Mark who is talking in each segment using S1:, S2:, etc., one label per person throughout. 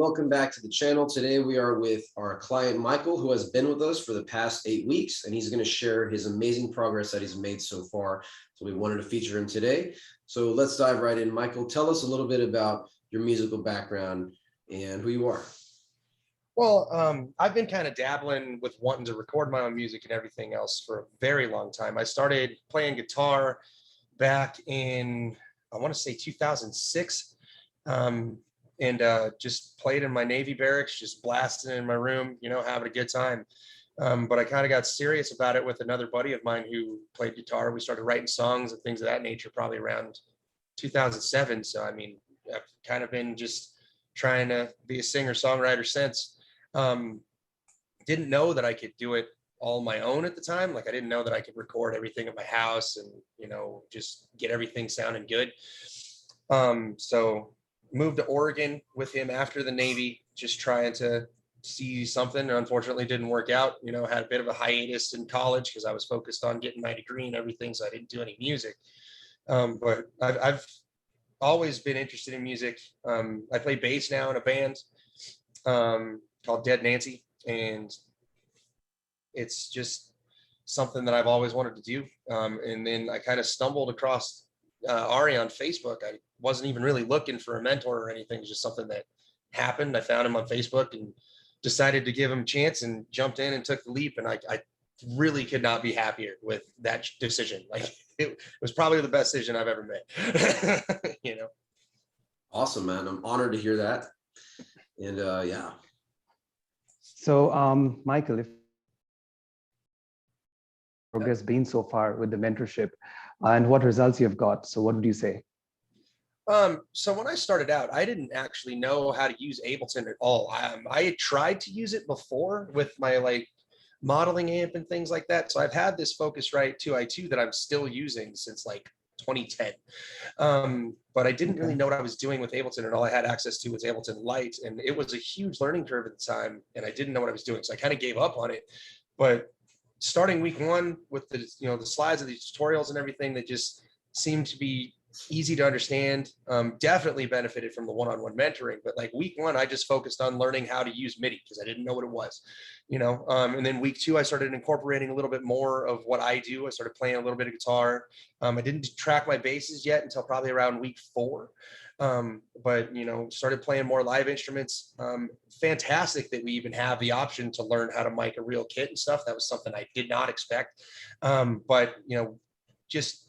S1: Welcome back to the channel. Today we are with our client Michael, who has been with us for the past 8 weeks, and he's going to share his amazing progress that he's made so far. So we wanted to feature him today. So let's dive right in. Michael, tell us a little bit about your musical background and who you are.
S2: Well, I've been kind of dabbling with wanting to record my own music and everything else for a very long time. I started playing guitar back in, I want to say 2006. And just played in my Navy barracks, just blasting in my room, having a good time. But I kind of got serious about it with another buddy of mine who played guitar. We started writing songs and things of that nature probably around 2007. So, I mean, I've kind of been just trying to be a singer-songwriter since. Didn't know that I could do it all on my own at the time. Like, I didn't know that I could record everything at my house and, just get everything sounding good. So moved to Oregon with him after the Navy, just trying to see something. Unfortunately, didn't work out. Had a bit of a hiatus in college because I was focused on getting my degree and everything, so I didn't do any music. But I've always been interested in music. I play bass now in a band called Dead Nancy, and it's just something that I've always wanted to do. And then I kind of stumbled across Ari on Facebook. I wasn't even really looking for a mentor or anything. It's just something that happened. I found him on Facebook and decided to give him a chance and jumped in and took the leap. And I really could not be happier with that decision. Like, it was probably the best decision I've ever made.
S1: Awesome, man. I'm honored to hear that. And yeah.
S3: So Michael, if progress been so far with the mentorship and what results you've got? So what would you say?
S2: So when I started out, I didn't actually know how to use Ableton at all. I had tried to use it before with my modeling amp and things like that. So I've had this Focusrite 2i2 that I'm still using since 2010. But I didn't really know what I was doing with Ableton, and all I had access to was Ableton Lite. And it was a huge learning curve at the time, and I didn't know what I was doing. So I kind of gave up on it. But starting week one with the slides of these tutorials and everything that just seemed to be easy to understand, definitely benefited from the one-on-one mentoring. But week one, I just focused on learning how to use MIDI because I didn't know what it was, and then week two, I started incorporating a little bit more of what I do. I started playing a little bit of guitar. I didn't track my basses yet until probably around week four. But started playing more live instruments. Fantastic that we even have the option to learn how to mic a real kit and stuff. That was something I did not expect. But just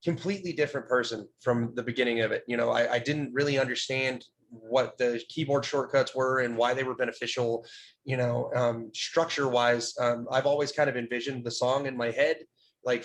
S2: completely different person from the beginning of it. I didn't really understand what the keyboard shortcuts were and why they were beneficial. Structure wise, I've always kind of envisioned the song in my head,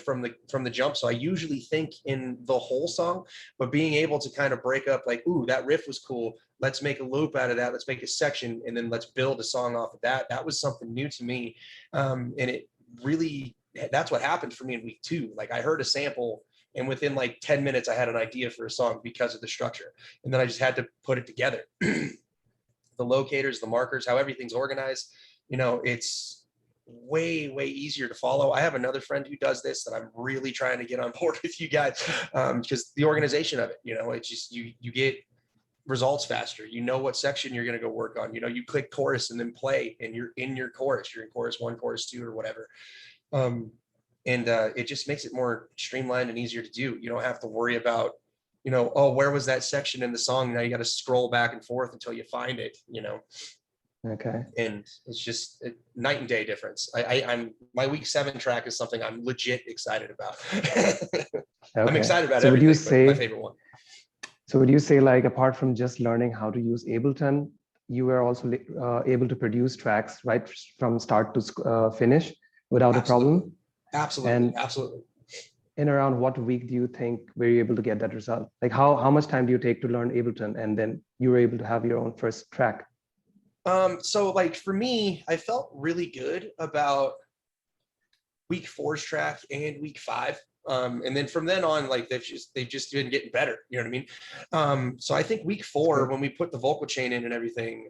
S2: from the jump. So I usually think in the whole song, but being able to kind of break up ooh, that riff was cool. Let's make a loop out of that. Let's make a section, and then let's build a song off of that. That was something new to me. And it really, that's what happened for me in week two. I heard a sample, and within 10 minutes, I had an idea for a song because of the structure. And then I just had to put it together. The locators, the markers, how everything's organized, it's way easier to follow. I have another friend who does this that I'm really trying to get on board with you guys, because the organization of it, it's just, you get results faster. What section you're going to go work on. You click chorus and then play, and you're in your chorus. You're in chorus 1, chorus 2, or whatever. And it just makes it more streamlined and easier to do. You don't have to worry about, oh, where was that section in the song? Now you got to scroll back and forth until you find it,
S3: Okay.
S2: And it's just a night and day difference. I'm my week 7 track is something I'm legit excited about. Okay. I'm excited about everything,
S3: would you say,
S2: but my favorite one.
S3: So would you say, apart from just learning how to use Ableton, you were also able to produce tracks right from start to finish without a problem?
S2: Absolutely.
S3: And
S2: absolutely.
S3: In around what week do you think were you able to get that result? How much time do you take to learn Ableton, and then you were able to have your own first track?
S2: So for me, I felt really good about week 4's track and week 5. And then from then on, they've just been getting better. You know what I mean? So I think week 4, when we put the vocal chain in and everything,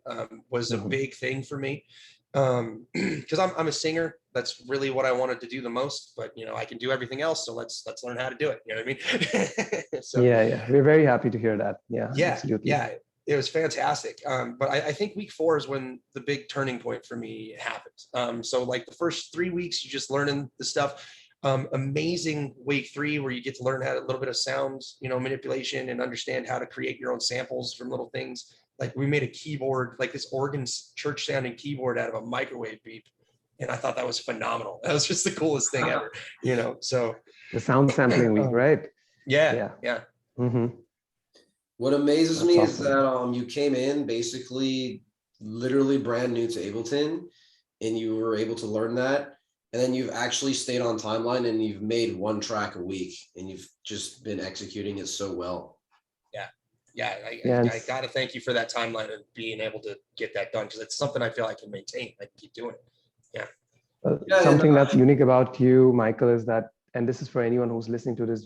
S2: was a big thing for me. Because I'm a singer. That's really what I wanted to do the most, but I can do everything else. So let's learn how to do it. You know what I mean? So
S3: yeah, we're very happy to hear that. Yeah, absolutely.
S2: Yeah. it was fantastic. But I think week 4 is when the big turning point for me happened. So like the first 3 weeks, you just learning the stuff. Amazing week 3 where you get to learn how a little bit of sound, manipulation and understand how to create your own samples from little things. Like we made a keyboard, like this organ church sounding keyboard out of a microwave beep. And I thought that was phenomenal. That was just the coolest thing ever, so.
S3: The sound sampling week, right?
S2: Yeah.
S3: Mm-hmm.
S1: What amazes
S3: That's
S1: me
S3: awesome.
S1: is that you came in basically literally brand new to Ableton, and you were able to learn that. And then you've actually stayed on timeline and you've made 1 track a week, and you've just been executing it so well.
S2: Yeah. I got to thank you for that timeline and being able to get that done, because it's something I feel I can maintain. I can keep doing it.
S3: Something that's unique about you, Michael, is that, and this is for anyone who's listening to this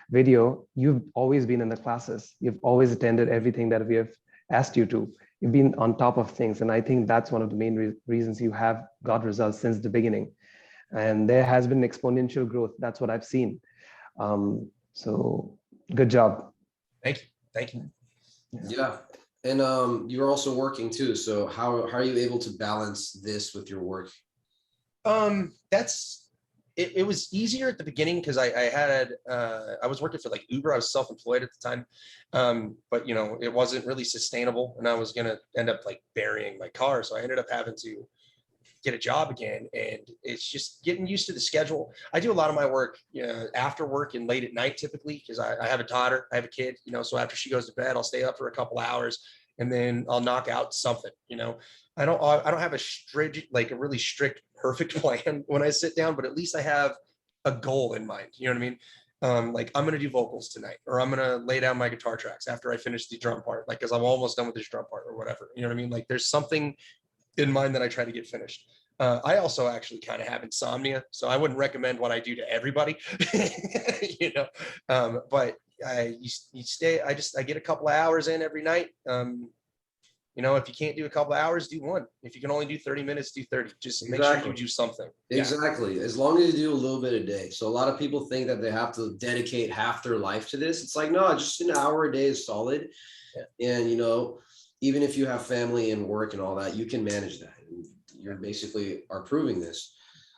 S3: video, you've always been in the classes. You've always attended everything that we have asked you to. You've been on top of things. And I think that's one of the main reasons you have got results since the beginning. And there has been exponential growth. That's what I've seen. So good job.
S2: Thank you.
S1: Yeah. And you're also working too. So how are you able to balance this with your work?
S2: It was easier at the beginning because I was working for like Uber. I was self-employed at the time. But it wasn't really sustainable, and I was going to end up like burying my car. So I ended up having to get a job again, and it's just getting used to the schedule. I do a lot of my work after work and late at night typically, because I have a daughter, I have a kid, so after she goes to bed, I'll stay up for a couple hours and then I'll knock out something. I don't have a really strict perfect plan when I sit down, but at least I have a goal in mind. You know what I mean? Like I'm going to do vocals tonight, or I'm going to lay down my guitar tracks after I finish the drum part, like, cause I'm almost done with this drum part or whatever. You know what I mean? Like there's something in mind that I try to get finished. I also actually kind of have insomnia, so I wouldn't recommend what I do to everybody, but you stay, I get a couple of hours in every night. If you can't do a couple of hours, do 1. If you can only do 30 minutes, do 30. Just make sure you do something.
S1: Exactly. As long as you do a little bit a day. So a lot of people think that they have to dedicate half their life to this. It's like, no, just an hour a day is solid. Yeah. And, even if you have family and work and all that, you can manage that. And you're basically are proving this.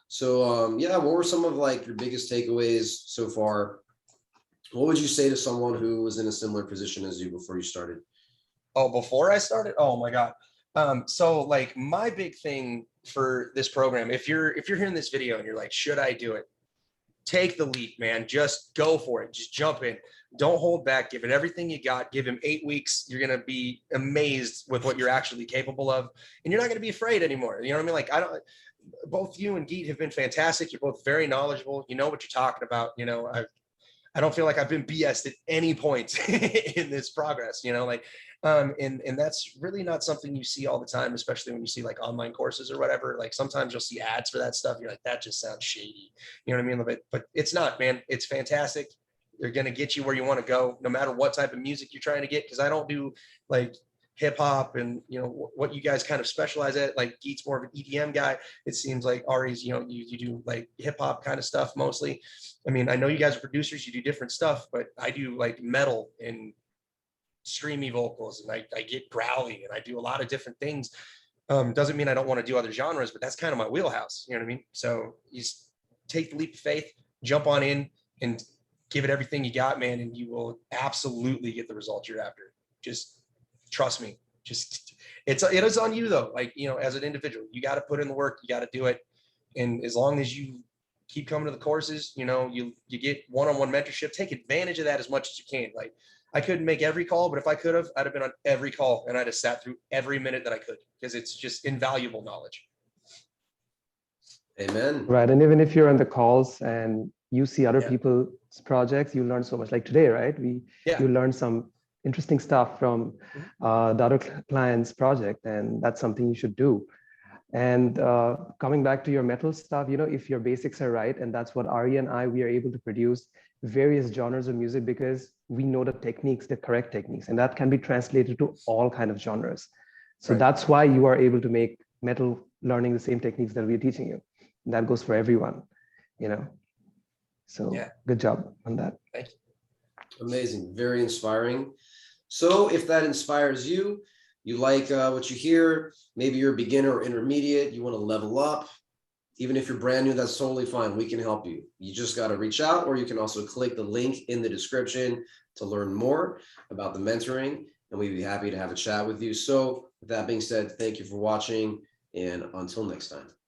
S1: So, what were some of like your biggest takeaways so far? What would you say to someone who was in a similar position as you before you started?
S2: Oh, before I started? Oh my God. So like my big thing for this program, if you're hearing this video and you're like, should I do it? Take the leap, man. Just go for it. Just jump in. Don't hold back. Give it everything you got. Give him 8 weeks. You're going to be amazed with what you're actually capable of. And you're not going to be afraid anymore. You know what I mean? Like both you and Geet have been fantastic. You're both very knowledgeable. You know what you're talking about. I don't feel like I've been BS'd at any point in this progress, and that's really not something you see all the time, especially when you see like online courses or whatever. Like sometimes you'll see ads for that stuff. You're like, that just sounds shady. You know what I mean? But it's not, man. It's fantastic. They're going to get you where you want to go, no matter what type of music you're trying to get. Cause I don't do like hip hop and, what you guys kind of specialize at. Like Geet's more of an EDM guy. It seems like Ari's, you do like hip hop kind of stuff mostly. I mean, I know you guys are producers, you do different stuff, but I do like metal and streamy vocals, and I get growly, and I do a lot of different things. Doesn't mean I don't want to do other genres, but that's kind of my wheelhouse. You know what I mean? So you take the leap of faith, jump on in, and give it everything you got, man, and you will absolutely get the results you're after. Just trust me. It is on you though. Like, as an individual, you got to put in the work, you got to do it. And as long as you keep coming to the courses, you get one-on-one mentorship, take advantage of that as much as you can. Like I couldn't make every call, but if I could have, I'd have been on every call, and I'd have sat through every minute that I could, because it's just invaluable knowledge.
S1: Amen.
S3: Right. And even if you're on the calls and you see other people's projects, you learn so much. Like today, right? You learn some interesting stuff from the other client's project, and that's something you should do. And coming back to your metal stuff, if your basics are right, and that's what Ari and we are able to produce various genres of music because we know the techniques, the correct techniques, and that can be translated to all kind of genres. So that's why you are able to make metal learning the same techniques that we're teaching you. And that goes for everyone, So good job on that.
S2: Thank you.
S1: Amazing. Very inspiring. So if that inspires you, you like what you hear, maybe you're a beginner or intermediate, you want to level up, even if you're brand new, that's totally fine. We can help you. You just got to reach out, or you can also click the link in the description to learn more about the mentoring, and we'd be happy to have a chat with you. So with that being said, thank you for watching, and until next time.